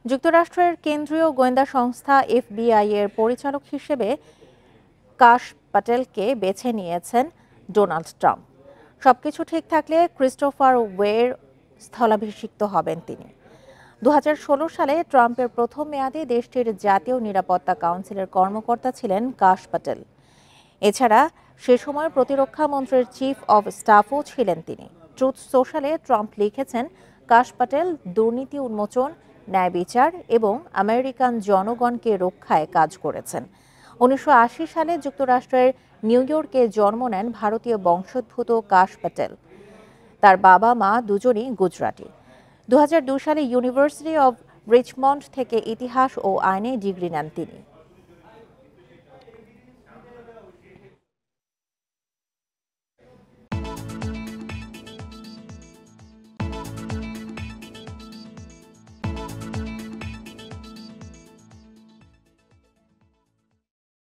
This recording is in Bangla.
যুক্তরাষ্ট্রের কেন্দ্রীয় গোয়েন্দা সংস্থা এফবিআই এর পরিচালক হিসেবে কাশ প্যাটেলকে বেছে নিয়েছেন ডোনাল্ড ট্রাম্প। সবকিছু ঠিক থাকলে ক্রিস্টোফার ওয়ের স্থলাভিষিক্ত হবেন তিনি। 2016 সালে ট্রাম্পের প্রথম মেয়াদে দেশটির জাতীয় নিরাপত্তা কাউন্সিলের কর্মকর্তা ছিলেন কাশ প্যাটেল। এছাড়া সে সময় প্রতিরক্ষা মন্ত্রীর চিফ অব স্টাফও ছিলেন তিনি। ট্রুথ সোশ্যালে ট্রাম্প লিখেছেন, কাশ প্যাটেল দুর্নীতি উন্মোচন, ন্যায় বিচার এবং আমেরিকান জনগণকে রক্ষায় কাজ করেছেন। 1980 সালে যুক্তরাষ্ট্রের নিউ ইয়র্কে জন্ম নেন ভারতীয় বংশোদ্ভূত কাশ প্যাটেল। তার বাবা মা দুজনই গুজরাটি। 2002 সালে ইউনিভার্সিটি অব রিচমন্ড থেকে ইতিহাস ও আইনে ডিগ্রি নেন তিনি।